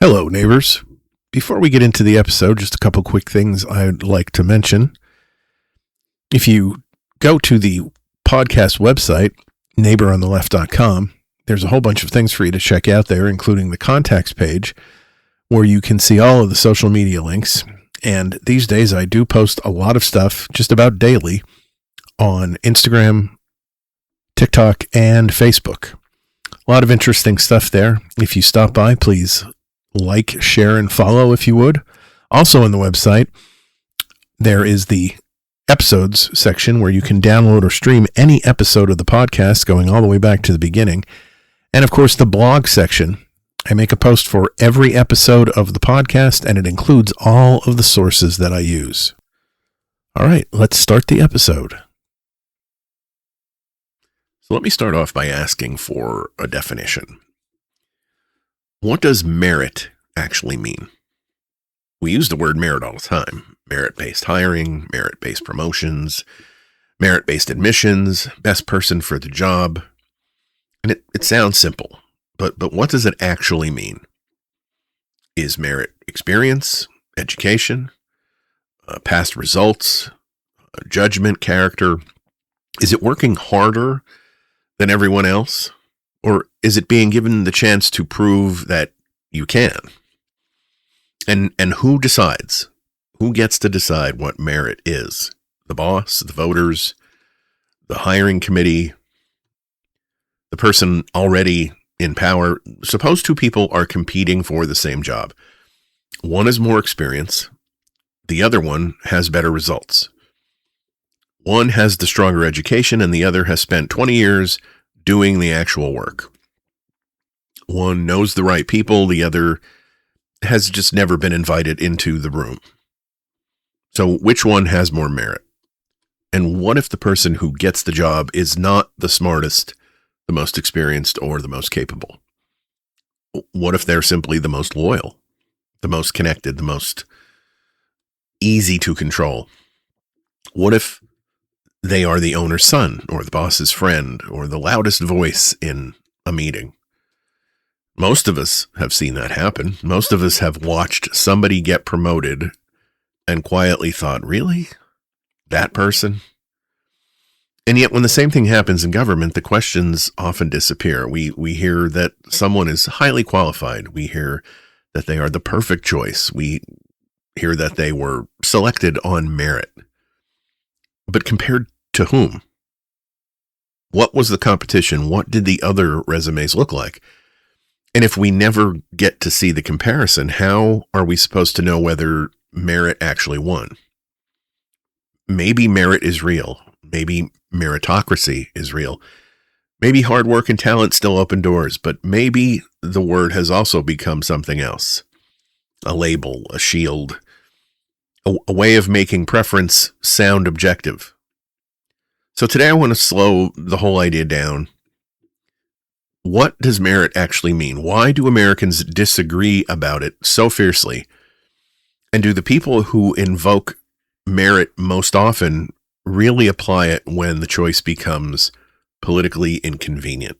Hello, neighbors. Before we get into the episode, just a couple quick things I'd like to mention. If you go to the podcast website, neighborontheLeft.com, there's a whole bunch of things for you to check out there, including the contacts page, where you can see all of the social media links. And these days, I do post a lot of stuff just about daily on Instagram, TikTok, and Facebook. A lot of interesting stuff there. If you stop by, please like, share, and follow if you would. Also on the website, there is the episodes section where you can download or stream any episode of the podcast going all the way back to the beginning. And of course, the blog section. I make a post for every episode of the podcast, and it includes all of the sources that I use. All right, let's start the episode. So let me start off by asking for a definition. What does merit actually mean? We use the word merit all the time. Merit-based hiring, merit-based promotions, merit-based admissions, best person for the job. And it sounds simple, but what does it actually mean? Is merit experience, education, past results, judgment, character? Is it working harder than everyone else? Or is it being given the chance to prove that you can? And who decides? Who gets to decide what merit is? The boss, the voters, the hiring committee, the person already in power? Suppose two people are competing for the same job. One has more experience. The other one has better results. One has the stronger education and the other has spent 20 years doing the actual work. One knows the right people, the other has just never been invited into the room. So which one has more merit? And what if the person who gets the job is not the smartest, the most experienced, or the most capable? What if they're simply the most loyal, the most connected, the most easy to control? What if they are the owner's son, or the boss's friend, or the loudest voice in a meeting? Most of us have seen that happen. Most of us have watched somebody get promoted and quietly thought, really? That person? And yet when the same thing happens in government, the questions often disappear. We hear that someone is highly qualified. We hear that they are the perfect choice. We hear that they were selected on merit. But compared to whom? What was the competition? What did the other resumes look like? And if we never get to see the comparison, how are we supposed to know whether merit actually won? Maybe merit is real. Maybe meritocracy is real. Maybe hard work and talent still open doors, but maybe the word has also become something else. A label, a shield, a way of making preference sound objective. So today I want to slow the whole idea down. What does merit actually mean? Why do Americans disagree about it so fiercely? And do the people who invoke merit most often really apply it when the choice becomes politically inconvenient?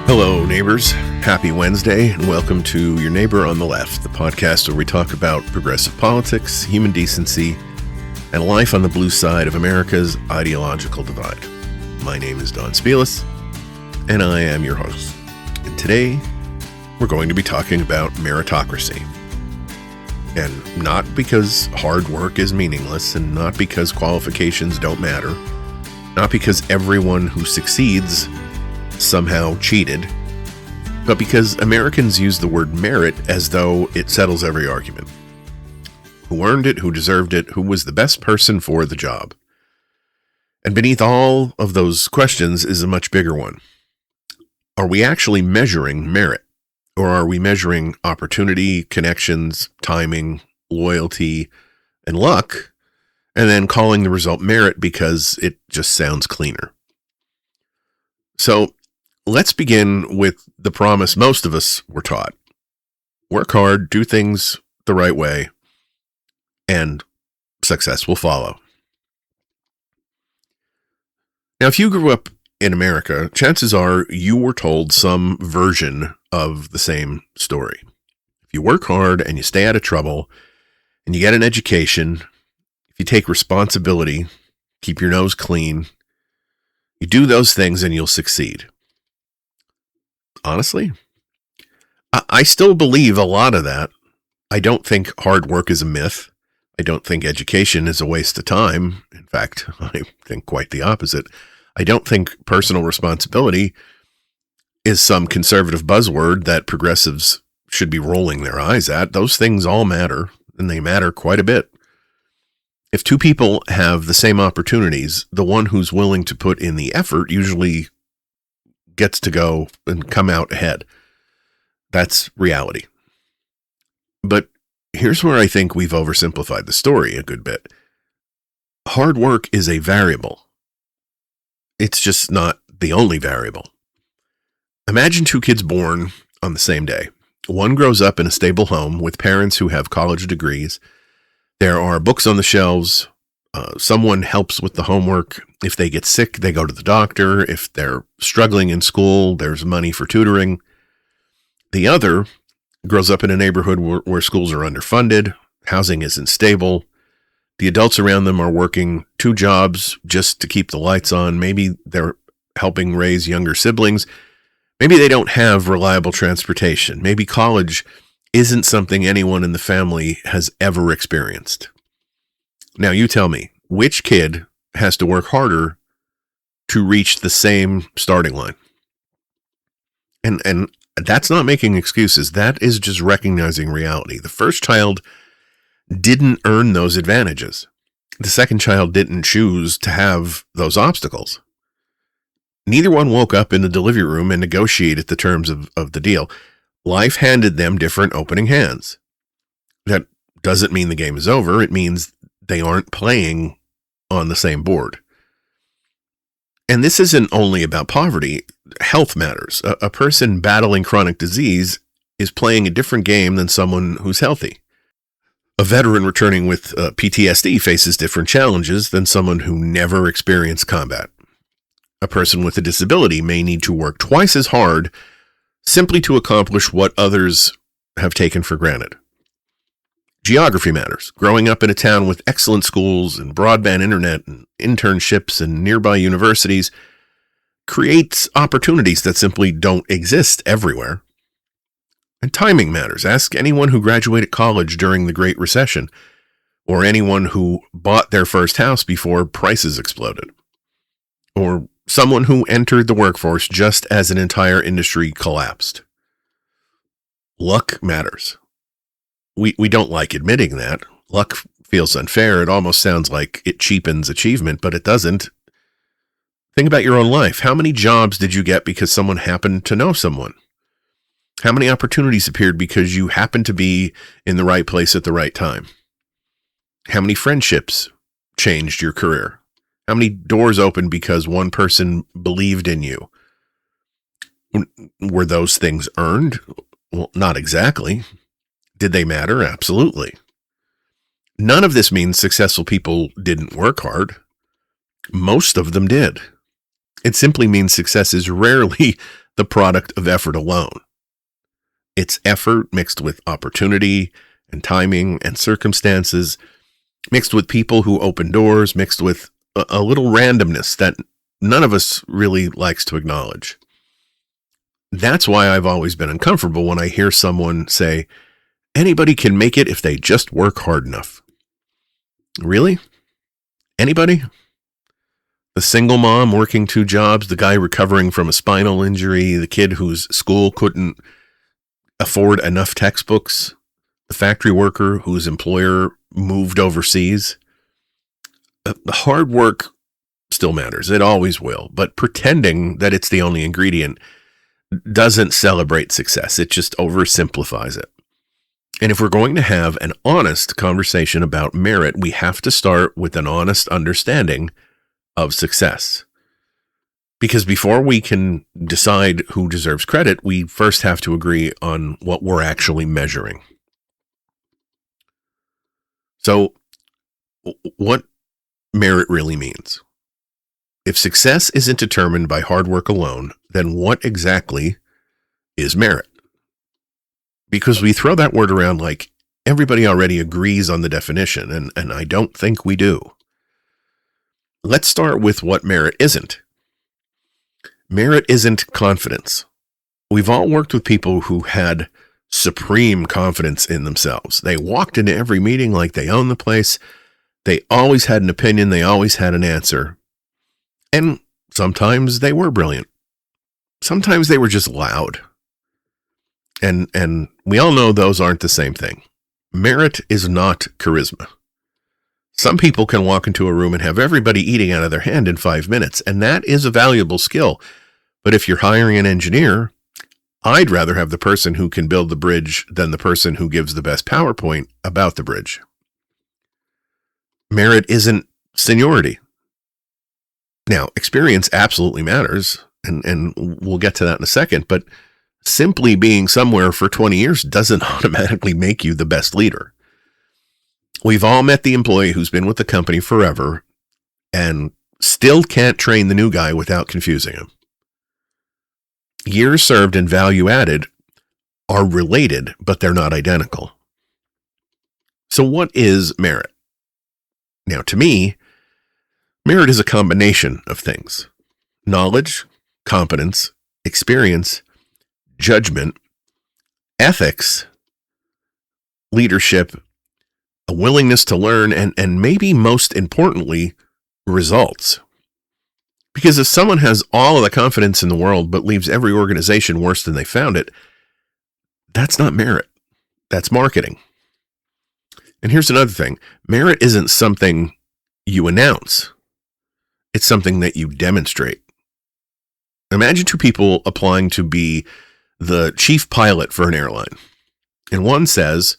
Hello, neighbors. Happy Wednesday, and welcome to Your Neighbor on the Left, the podcast where we talk about progressive politics, human decency, and life on the blue side of America's ideological divide. My name is Don Spielis, and I am your host. And today, we're going to be talking about meritocracy. And not because hard work is meaningless, and not because qualifications don't matter, not because everyone who succeeds somehow cheated, but because Americans use the word merit as though it settles every argument. Who earned it, who deserved it, who was the best person for the job? And beneath all of those questions is a much bigger one. Are we actually measuring merit? Or are we measuring opportunity, connections, timing, loyalty, and luck, and then calling the result merit because it just sounds cleaner? So let's begin with the promise most of us were taught. Work hard, do things the right way, and success will follow. Now, if you grew up in America, chances are you were told some version of the same story. If you work hard and you stay out of trouble and you get an education, if you take responsibility, keep your nose clean, you do those things and you'll succeed. Honestly, I still believe a lot of that. I don't think hard work is a myth. I don't think education is a waste of time. In fact, I think quite the opposite. I don't think personal responsibility is some conservative buzzword that progressives should be rolling their eyes at. Those things all matter, and they matter quite a bit. If two people have the same opportunities, the one who's willing to put in the effort usually gets to go and come out ahead. That's reality. But here's where I think we've oversimplified the story a good bit. Hard work is a variable. It's just not the only variable. Imagine two kids born on the same day. One grows up in a stable home with parents who have college degrees. There are books on the shelves. Someone helps with the homework. If they get sick, they go to the doctor. If they're struggling in school, there's money for tutoring. The other grows up in a neighborhood where schools are underfunded, housing isn't stable. The adults around them are working two jobs just to keep the lights on. Maybe they're helping raise younger siblings. Maybe they don't have reliable transportation. Maybe college isn't something anyone in the family has ever experienced. Now you tell me, which kid has to work harder to reach the same starting line? And that's not making excuses. That is just recognizing reality. The first child didn't earn those advantages. The second child didn't choose to have those obstacles. Neither one woke up in the delivery room and negotiated the terms of the deal. Life handed them different opening hands. That doesn't mean the game is over. It means they aren't playing on the same board. And this isn't only about poverty. Health matters. A person battling chronic disease is playing a different game than someone who's healthy. A veteran returning with PTSD faces different challenges than someone who never experienced combat. A person with a disability may need to work twice as hard simply to accomplish what others have taken for granted. Geography matters. Growing up in a town with excellent schools and broadband internet and internships and nearby universities creates opportunities that simply don't exist everywhere. And timing matters. Ask anyone who graduated college during the Great Recession, or anyone who bought their first house before prices exploded, or someone who entered the workforce just as an entire industry collapsed. Luck matters. We don't like admitting that. Luck feels unfair. It almost sounds like it cheapens achievement, but it doesn't. Think about your own life. How many jobs did you get because someone happened to know someone? How many opportunities appeared because you happened to be in the right place at the right time? How many friendships changed your career? How many doors opened because one person believed in you? Were those things earned? Well, not exactly. Did they matter? Absolutely. None of this means successful people didn't work hard. Most of them did. It simply means success is rarely the product of effort alone. It's effort mixed with opportunity and timing and circumstances, mixed with people who open doors, mixed with a little randomness that none of us really likes to acknowledge. That's why I've always been uncomfortable when I hear someone say, anybody can make it if they just work hard enough. Really? Anybody? The single mom working two jobs, the guy recovering from a spinal injury, the kid whose school couldn't afford enough textbooks, the factory worker whose employer moved overseas. The hard work still matters. It always will. But pretending that it's the only ingredient doesn't celebrate success. It just oversimplifies it. And if we're going to have an honest conversation about merit, we have to start with an honest understanding of success. Because before we can decide who deserves credit, we first have to agree on what we're actually measuring. So what merit really means. If success isn't determined by hard work alone, then what exactly is merit? Because we throw that word around like everybody already agrees on the definition, and I don't think we do. Let's start with what merit isn't. Merit isn't confidence. We've all worked with people who had supreme confidence in themselves. They walked into every meeting like they owned the place. They always had an opinion. They always had an answer. And sometimes they were brilliant. Sometimes they were just loud. And we all know those aren't the same thing. Merit is not charisma. Some people can walk into a room and have everybody eating out of their hand in 5 minutes, and that is a valuable skill. But if you're hiring an engineer, I'd rather have the person who can build the bridge than the person who gives the best PowerPoint about the bridge. Merit isn't seniority. Now, experience absolutely matters, and we'll get to that in a second, but simply being somewhere for 20 years doesn't automatically make you the best leader. We've all met the employee who's been with the company forever and still can't train the new guy without confusing him. Years served and value added are related, but they're not identical. So what is merit? Now, to me, merit is a combination of things: knowledge, competence, experience, judgment, ethics, leadership, a willingness to learn, and maybe most importantly, results. Because if someone has all of the confidence in the world but leaves every organization worse than they found it, that's not merit. That's marketing. And here's another thing. Merit isn't something you announce. It's something that you demonstrate. Imagine two people applying to be the chief pilot for an airline. And one says,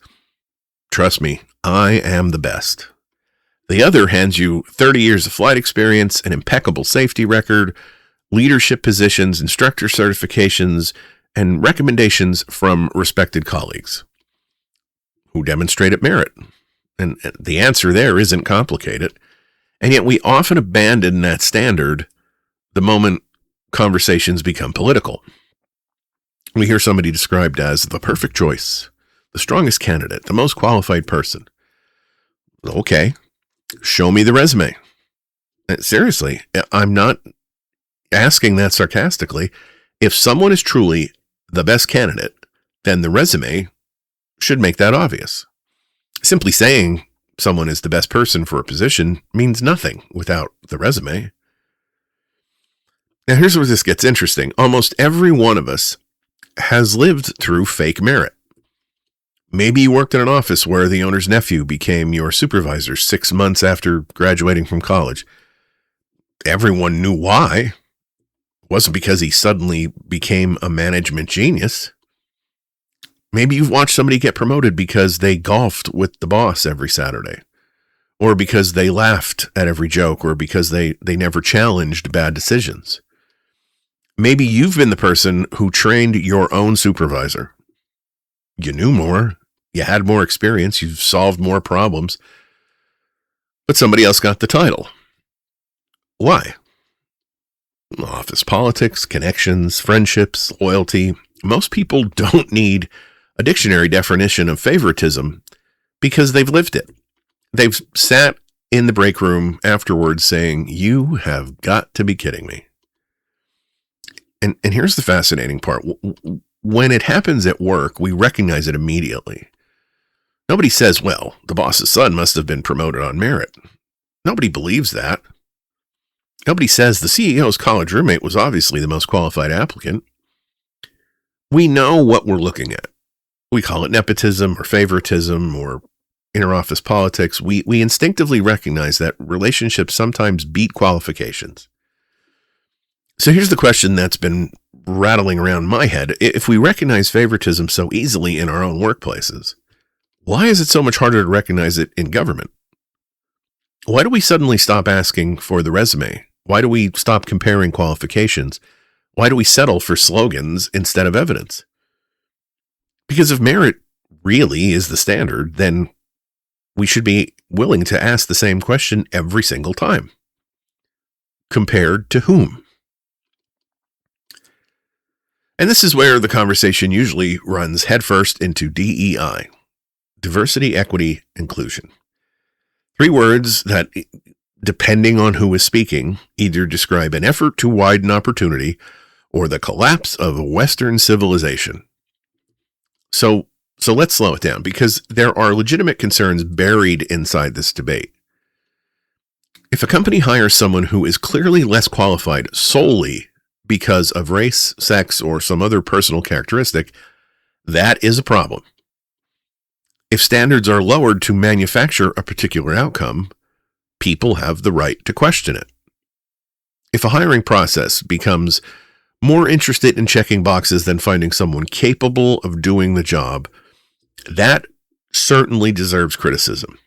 "Trust me, I am the best." The other hands you 30 years of flight experience, an impeccable safety record, leadership positions, instructor certifications, and recommendations from respected colleagues who demonstrated merit. And the answer there isn't complicated. And yet we often abandon that standard the moment conversations become political. We hear somebody described as the perfect choice, the strongest candidate, the most qualified person. Okay, show me the resume. Seriously, I'm not asking that sarcastically. If someone is truly the best candidate, then the resume should make that obvious. Simply saying someone is the best person for a position means nothing without the resume. Now, here's where this gets interesting. Almost every one of us has lived through fake merit. Maybe you worked in an office where the owner's nephew became your supervisor 6 months after graduating from college. Everyone knew why. It wasn't because he suddenly became a management genius. Maybe you've watched somebody get promoted because they golfed with the boss every Saturday, or because they laughed at every joke, or because they never challenged bad decisions. Maybe you've been the person who trained your own supervisor. You knew more, you had more experience, you've solved more problems, but somebody else got the title. Why? Office politics, connections, friendships, loyalty. Most people don't need a dictionary definition of favoritism because they've lived it. They've sat in the break room afterwards saying, "You have got to be kidding me." And here's the fascinating part. When it happens at work, we recognize it immediately. Nobody says, "Well, the boss's son must have been promoted on merit." Nobody believes that. Nobody says the CEO's college roommate was obviously the most qualified applicant. We know what we're looking at. We call it nepotism or favoritism or interoffice politics. We instinctively recognize that relationships sometimes beat qualifications. So here's the question that's been rattling around my head. If we recognize favoritism so easily in our own workplaces, why is it so much harder to recognize it in government? Why do we suddenly stop asking for the resume? Why do we stop comparing qualifications? Why do we settle for slogans instead of evidence? Because if merit really is the standard, then we should be willing to ask the same question every single time. Compared to whom? And this is where the conversation usually runs headfirst into DEI, diversity, equity, inclusion. 3 words that, depending on who is speaking, either describe an effort to widen opportunity or the collapse of Western civilization. So let's slow it down, because there are legitimate concerns buried inside this debate. If a company hires someone who is clearly less qualified solely because of race, sex, or some other personal characteristic, that is a problem. If standards are lowered to manufacture a particular outcome, people have the right to question it. If a hiring process becomes more interested in checking boxes than finding someone capable of doing the job, that certainly deserves criticism.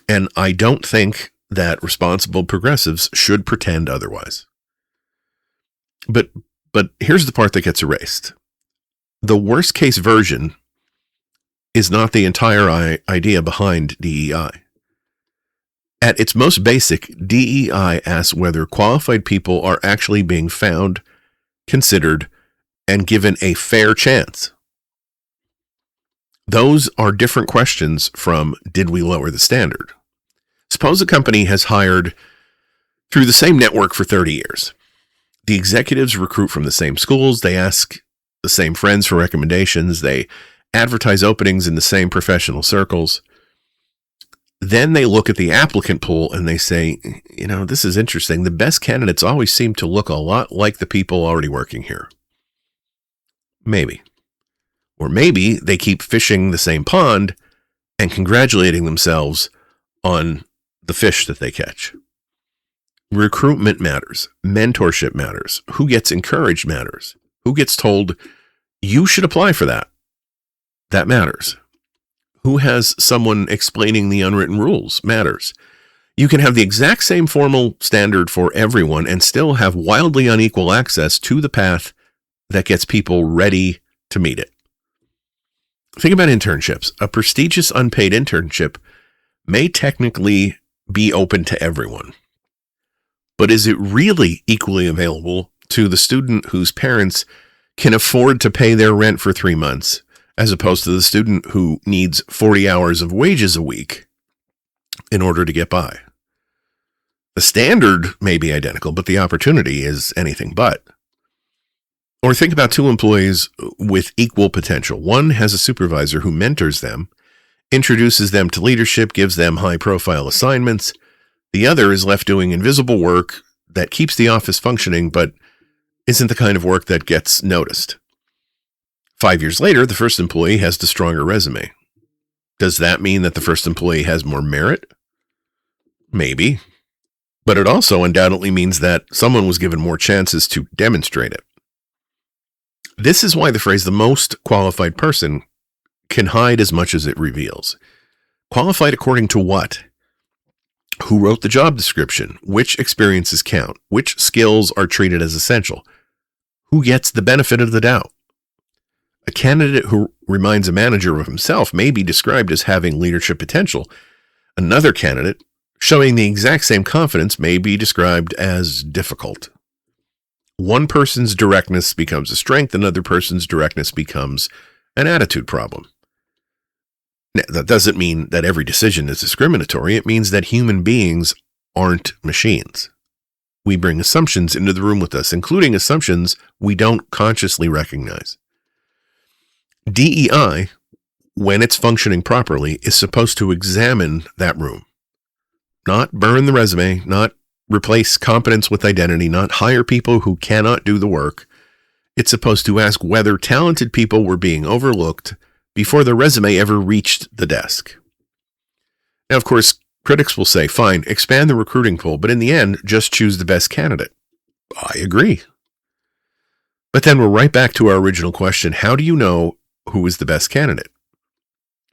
And I don't think that responsible progressives should pretend otherwise. But here's the part that gets erased. The worst case version is not the entire idea behind DEI. At its most basic, DEI asks whether qualified people are actually being found, considered, and given a fair chance. Those are different questions from, did we lower the standard? Suppose a company has hired through the same network for 30 years. The executives recruit from the same schools. They ask the same friends for recommendations. They advertise openings in the same professional circles. Then they look at the applicant pool and they say, this is interesting. The best candidates always seem to look a lot like the people already working here. Maybe. Or maybe they keep fishing the same pond and congratulating themselves on the fish that they catch. Recruitment matters. Mentorship matters. Who gets encouraged matters. Who gets told, you should apply for that? That matters. Who has someone explaining the unwritten rules matters. You can have the exact same formal standard for everyone and still have wildly unequal access to the path that gets people ready to meet it. Think about internships. A prestigious unpaid internship may technically be open to everyone. But is it really equally available to the student whose parents can afford to pay their rent for 3 months, as opposed to the student who needs 40 hours of wages a week in order to get by? The standard may be identical, but the opportunity is anything but. Or think about 2 employees with equal potential. One has a supervisor who mentors them, introduces them to leadership, gives them high-profile assignments. The other is left doing invisible work that keeps the office functioning, but isn't the kind of work that gets noticed. 5 years later, the first employee has the stronger resume. Does that mean that the first employee has more merit? Maybe. But it also undoubtedly means that someone was given more chances to demonstrate it. This is why the phrase "the most qualified person" can hide as much as it reveals. Qualified according to what? Who wrote the job description? Which experiences count? Which skills are treated as essential? Who gets the benefit of the doubt? A candidate who reminds a manager of himself may be described as having leadership potential. Another candidate showing the exact same confidence may be described as difficult. One person's directness becomes a strength, another person's directness becomes an attitude problem. Now, that doesn't mean that every decision is discriminatory. It means that human beings aren't machines. We bring assumptions into the room with us, including assumptions we don't consciously recognize. DEI, when it's functioning properly, is supposed to examine that room. Not burn the resume, not replace competence with identity, not hire people who cannot do the work. It's supposed to ask whether talented people were being overlooked before the resume ever reached the desk. Now, of course, critics will say, fine, expand the recruiting pool, but in the end, just choose the best candidate. I agree. But then we're right back to our original question. How do you know who is the best candidate?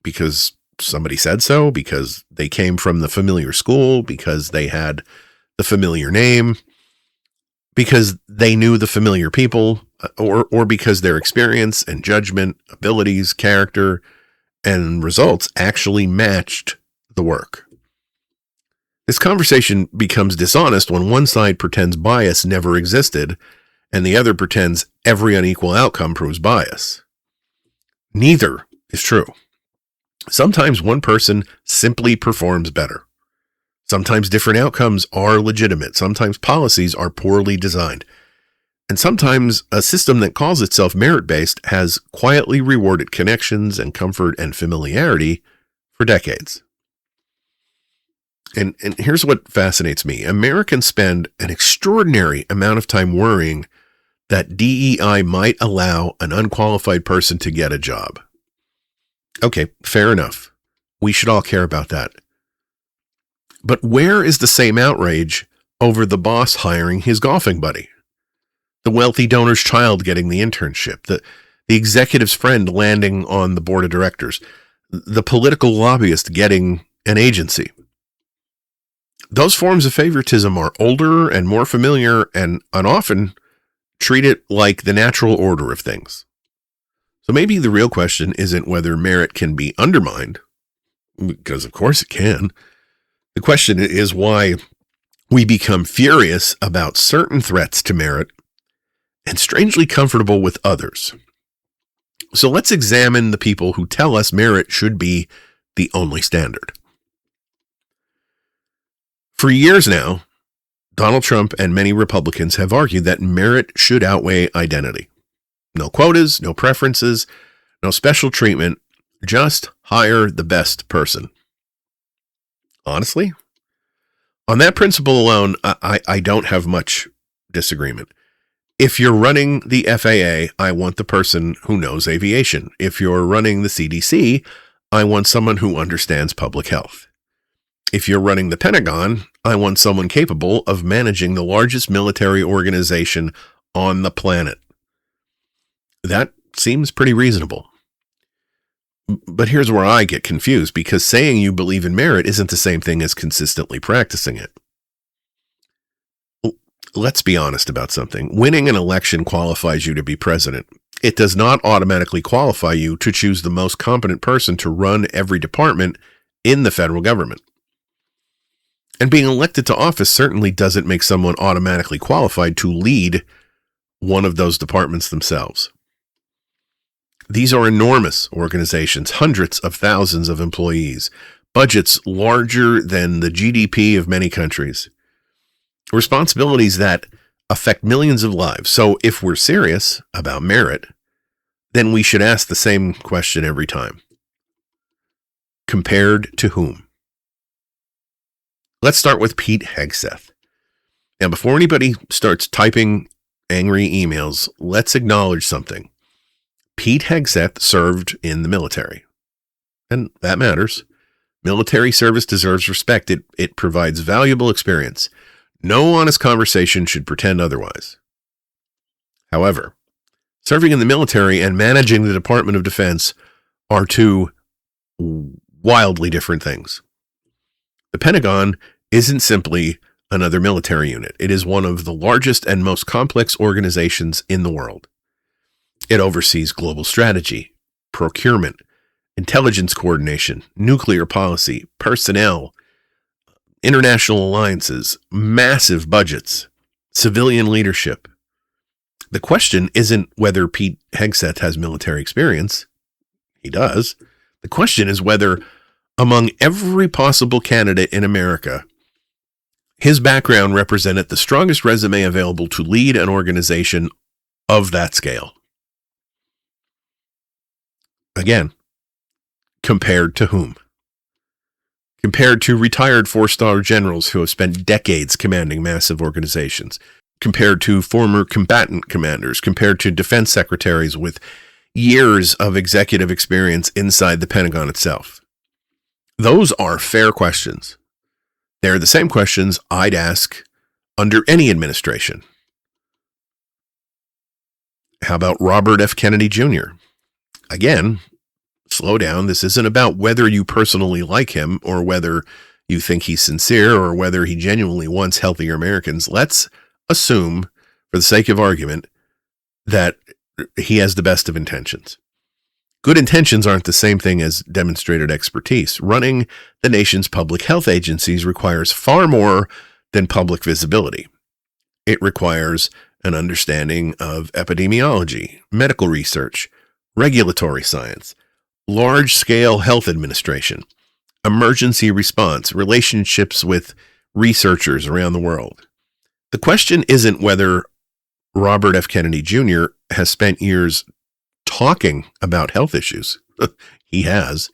Because somebody said so, because they came from the familiar school, because they had the familiar name, because they knew the familiar people, or because their experience and judgment, abilities, character, and results actually matched the work. This conversation becomes dishonest when one side pretends bias never existed and the other pretends every unequal outcome proves bias. Neither is true. Sometimes one person simply performs better. Sometimes different outcomes are legitimate. Sometimes policies are poorly designed. And sometimes a system that calls itself merit-based has quietly rewarded connections and comfort and familiarity for decades. And here's what fascinates me. Americans spend an extraordinary amount of time worrying that DEI might allow an unqualified person to get a job. Okay, fair enough. We should all care about that. But where is the same outrage over the boss hiring his golfing buddy? The wealthy donor's child getting the internship? The executive's friend landing on the board of directors? The political lobbyist getting an agency? Those forms of favoritism are older and more familiar and often treat it like the natural order of things. So maybe the real question isn't whether merit can be undermined, because of course it can. The question is why we become furious about certain threats to merit and strangely comfortable with others. So let's examine the people who tell us merit should be the only standard. For years now, Donald Trump and many Republicans have argued that merit should outweigh identity. No quotas, no preferences, no special treatment, just hire the best person. Honestly, on that principle alone, I don't have much disagreement. If you're running the FAA, I want the person who knows aviation. If you're running the CDC, I want someone who understands public health. If you're running the Pentagon, I want someone capable of managing the largest military organization on the planet. That seems pretty reasonable. But here's where I get confused, because saying you believe in merit isn't the same thing as consistently practicing it. Let's be honest about something. Winning an election qualifies you to be president. It does not automatically qualify you to choose the most competent person to run every department in the federal government. And being elected to office certainly doesn't make someone automatically qualified to lead one of those departments themselves. These are enormous organizations, hundreds of thousands of employees, budgets larger than the GDP of many countries, responsibilities that affect millions of lives. So if we're serious about merit, then we should ask the same question every time. Compared to whom? Let's start with Pete Hegseth. Now, before anybody starts typing angry emails, let's acknowledge something. Pete Hegseth served in the military, and that matters. Military service deserves respect. It provides valuable experience. No honest conversation should pretend otherwise. However, serving in the military and managing the Department of Defense are two wildly different things. The Pentagon isn't simply another military unit. It is one of the largest and most complex organizations in the world. It oversees global strategy, procurement, intelligence coordination, nuclear policy, personnel, international alliances, massive budgets, civilian leadership. The question isn't whether Pete Hegseth has military experience. He does. The question is whether, among every possible candidate in America, his background represented the strongest resume available to lead an organization of that scale. Again, compared to whom? Compared to retired four-star generals who have spent decades commanding massive organizations, compared to former combatant commanders, compared to defense secretaries with years of executive experience inside the Pentagon itself. Those are fair questions. They're the same questions I'd ask under any administration. How about Robert F. Kennedy Jr.? Again, slow down. This isn't about whether you personally like him or whether you think he's sincere or whether he genuinely wants healthier Americans. Let's assume, for the sake of argument, that he has the best of intentions. Good intentions aren't the same thing as demonstrated expertise. Running the nation's public health agencies requires far more than public visibility. It requires an understanding of epidemiology, medical research, regulatory science, large-scale health administration, emergency response, relationships with researchers around the world. The question isn't whether Robert F. Kennedy Jr. has spent years talking about health issues. He has.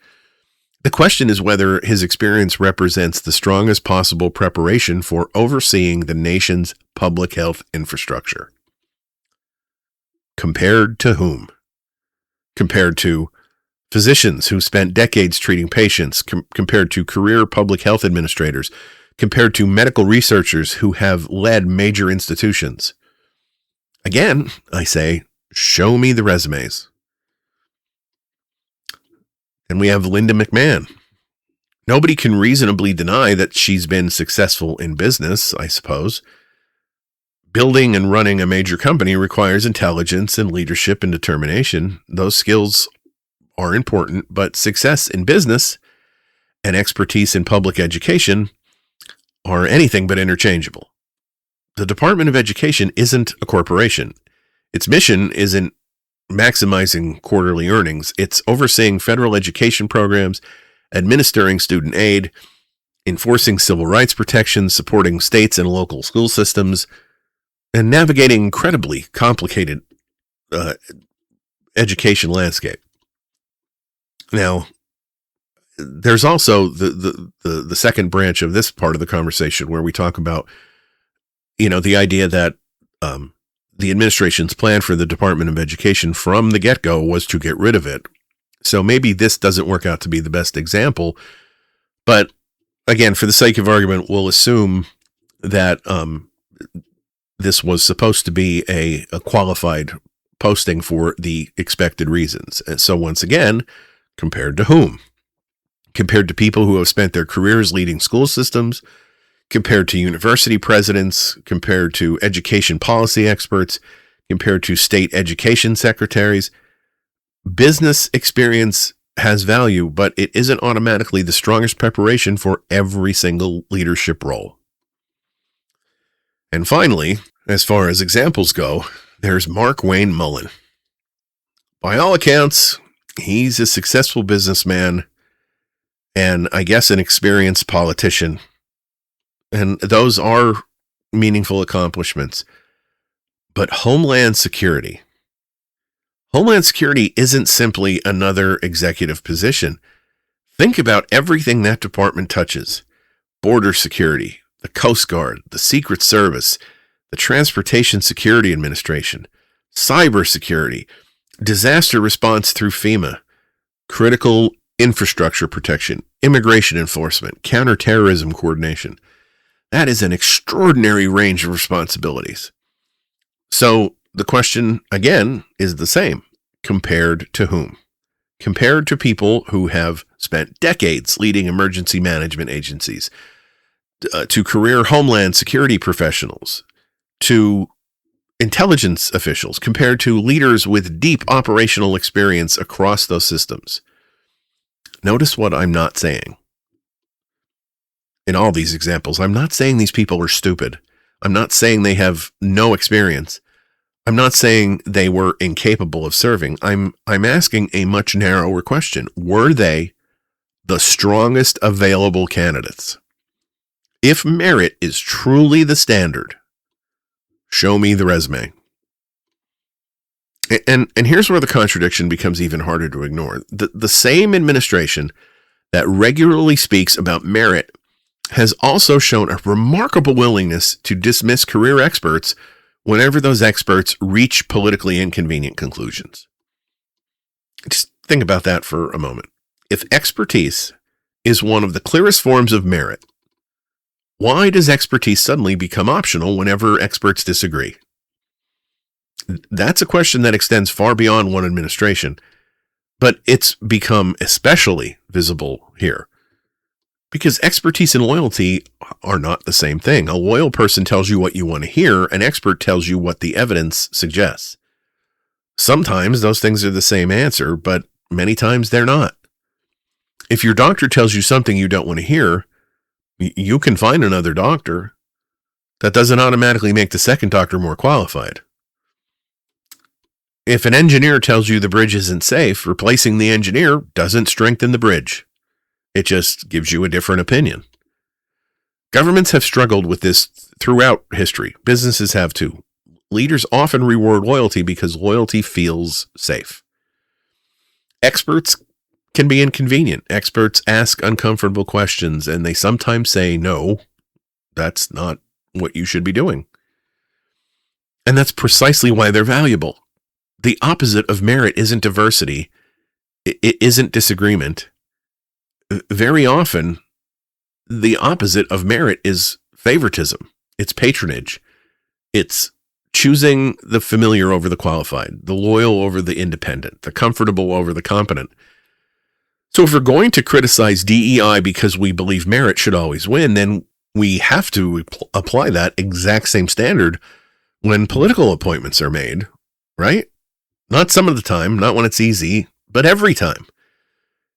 The question is whether his experience represents the strongest possible preparation for overseeing the nation's public health infrastructure. Compared to whom? Compared to physicians who spent decades treating patients, compared to career public health administrators, compared to medical researchers who have led major institutions. Again, I say, show me the resumes. And we have Linda McMahon. Nobody can reasonably deny that she's been successful in business, I suppose. Building and running a major company requires intelligence and leadership and determination. Those skills are important, but success in business and expertise in public education are anything but interchangeable. The Department of Education isn't a corporation. Its mission isn't maximizing quarterly earnings. It's overseeing federal education programs, administering student aid, enforcing civil rights protections, supporting states and local school systems, and navigating incredibly complicated education landscape. Now, there's also the second branch of this part of the conversation where we talk about, the idea that the administration's plan for the Department of Education from the get-go was to get rid of it. So maybe this doesn't work out to be the best example. But again, for the sake of argument, we'll assume that this was supposed to be a qualified posting for the expected reasons. And so once again, compared to whom? Compared to people who have spent their careers leading school systems, compared to university presidents, compared to education policy experts, compared to state education secretaries. Business experience has value, but it isn't automatically the strongest preparation for every single leadership role. And finally, as far as examples go, there's Mark Wayne Mullen. By all accounts, he's a successful businessman and I guess an experienced politician. And those are meaningful accomplishments. But Homeland Security isn't simply another executive position. Think about everything that department touches. Border security, the Coast Guard, the Secret Service, the Transportation Security Administration, cybersecurity, disaster response through FEMA, critical infrastructure protection, immigration enforcement, counterterrorism coordination. That is an extraordinary range of responsibilities. So the question, again, is the same. Compared to whom? Compared to people who have spent decades leading emergency management agencies, to career Homeland Security professionals, to intelligence officials, compared to leaders with deep operational experience across those systems. Notice what I'm not saying. In all these examples, I'm not saying these people are stupid. I'm not saying they have no experience. I'm not saying they were incapable of serving. I'm asking a much narrower question. Were they the strongest available candidates? If merit is truly the standard, show me the resume. And here's where the contradiction becomes even harder to ignore. The same administration that regularly speaks about merit has also shown a remarkable willingness to dismiss career experts whenever those experts reach politically inconvenient conclusions. Just think about that for a moment. If expertise is one of the clearest forms of merit, why does expertise suddenly become optional whenever experts disagree? That's a question that extends far beyond one administration, but it's become especially visible here. Because expertise and loyalty are not the same thing. A loyal person tells you what you want to hear. An expert tells you what the evidence suggests. Sometimes those things are the same answer, but many times they're not. If your doctor tells you something you don't want to hear, you can find another doctor. That doesn't automatically make the second doctor more qualified. If an engineer tells you the bridge isn't safe, replacing the engineer doesn't strengthen the bridge. It just gives you a different opinion. Governments have struggled with this throughout history. Businesses have too. Leaders often reward loyalty because loyalty feels safe. Experts can be inconvenient. Experts ask uncomfortable questions, and they sometimes say, no, that's not what you should be doing. And that's precisely why they're valuable. The opposite of merit isn't diversity. It isn't disagreement. Very often, the opposite of merit is favoritism. It's patronage. It's choosing the familiar over the qualified, the loyal over the independent, the comfortable over the competent. So if we're going to criticize DEI because we believe merit should always win, then we have to apply that exact same standard when political appointments are made, right? Not some of the time, not when it's easy, but every time.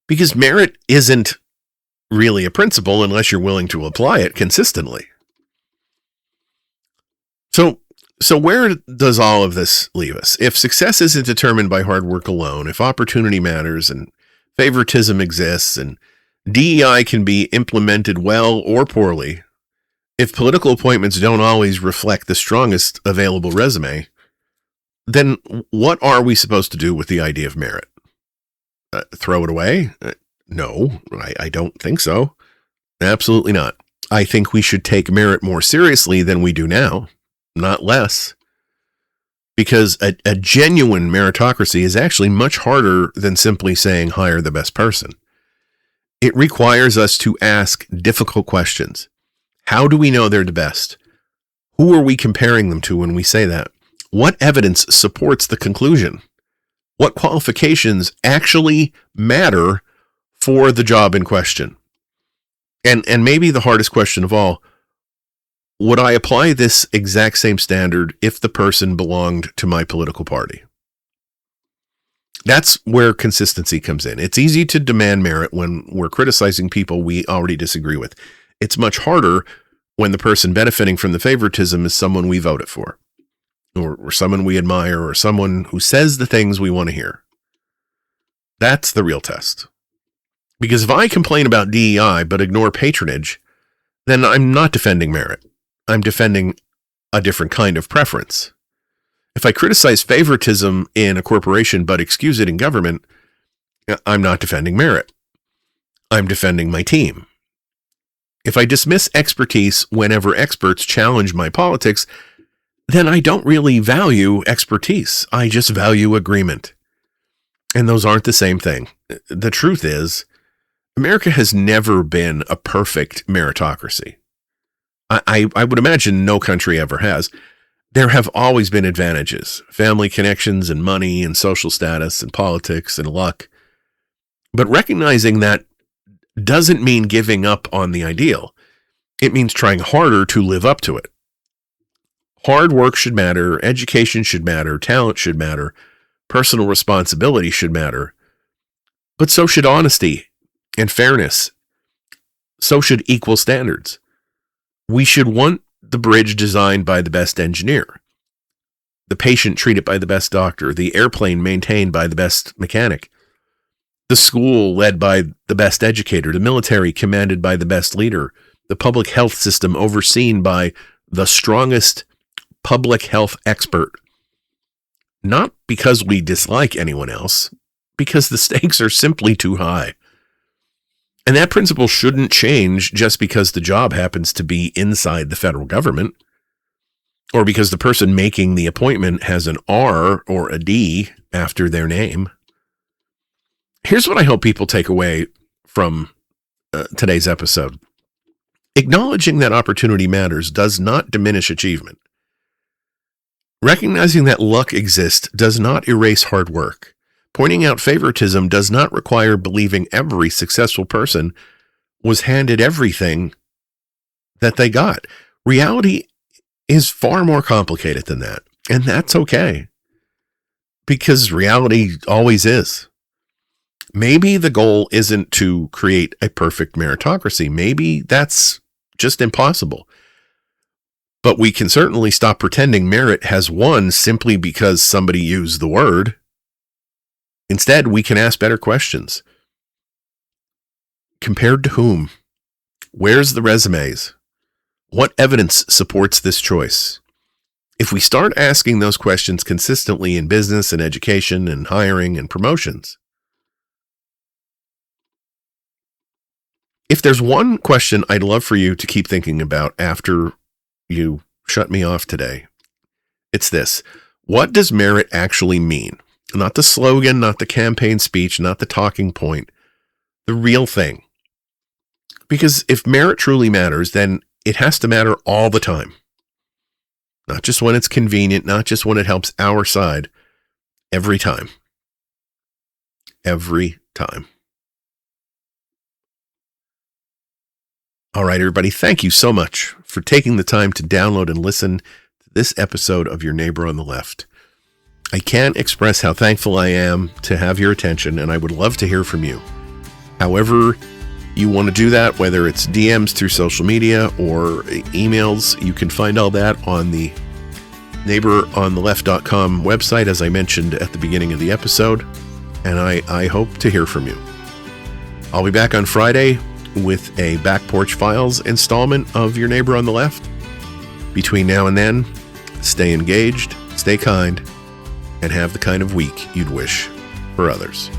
Because merit isn't really a principle unless you're willing to apply it consistently. So where does all of this leave us? If success isn't determined by hard work alone, if opportunity matters and favoritism exists and DEI can be implemented well or poorly, if political appointments don't always reflect the strongest available resume, then what are we supposed to do with the idea of merit? Throw it away? No, I don't think so. Absolutely not. I think we should take merit more seriously than we do now, not less. Because a genuine meritocracy is actually much harder than simply saying hire the best person. It requires us to ask difficult questions. How do we know they're the best? Who are we comparing them to when we say that? What evidence supports the conclusion? What qualifications actually matter for the job in question? And maybe the hardest question of all, would I apply this exact same standard if the person belonged to my political party? That's where consistency comes in. It's easy to demand merit when we're criticizing people we already disagree with. It's much harder when the person benefiting from the favoritism is someone we voted for, or someone we admire, or someone who says the things we want to hear. That's the real test. Because if I complain about DEI but ignore patronage, then I'm not defending merit. I'm defending a different kind of preference. If I criticize favoritism in a corporation but excuse it in government, I'm not defending merit. I'm defending my team. If I dismiss expertise whenever experts challenge my politics, then I don't really value expertise. I just value agreement. And those aren't the same thing. The truth is, America has never been a perfect meritocracy. I would imagine no country ever has. There have always been advantages, family connections and money and social status and politics and luck. But recognizing that doesn't mean giving up on the ideal. It means trying harder to live up to it. Hard work should matter, education should matter, talent should matter, personal responsibility should matter, but so should honesty and fairness. So should equal standards. We should want the bridge designed by the best engineer, the patient treated by the best doctor, the airplane maintained by the best mechanic, the school led by the best educator, the military commanded by the best leader, the public health system overseen by the strongest public health expert. Not because we dislike anyone else, because the stakes are simply too high. And that principle shouldn't change just because the job happens to be inside the federal government, or because the person making the appointment has an R or a D after their name. Here's what I hope people take away from today's episode. Acknowledging that opportunity matters does not diminish achievement. Recognizing that luck exists does not erase hard work. Pointing out favoritism does not require believing every successful person was handed everything that they got. Reality is far more complicated than that, and that's okay. Because reality always is. Maybe the goal isn't to create a perfect meritocracy. Maybe that's just impossible. But we can certainly stop pretending merit has won simply because somebody used the word. Instead, we can ask better questions. Compared to whom? Where's the resumes? What evidence supports this choice? If we start asking those questions consistently in business and education and hiring and promotions, if there's one question I'd love for you to keep thinking about after you shut me off today, it's this. What does merit actually mean? Not the slogan, not the campaign speech, not the talking point, the real thing. Because if merit truly matters, then it has to matter all the time. Not just when it's convenient, not just when it helps our side, every time. Every time. All right, everybody, thank you so much for taking the time to download and listen to this episode of Your Neighbor on the Left. I can't express how thankful I am to have your attention, and I would love to hear from you. However you want to do that, whether it's DMs through social media or emails, you can find all that on the neighborontheleft.com website, as I mentioned at the beginning of the episode, and I hope to hear from you. I'll be back on Friday with a Back Porch Files installment of Your Neighbor on the Left. Between now and then, stay engaged, stay kind, and have the kind of week you'd wish for others.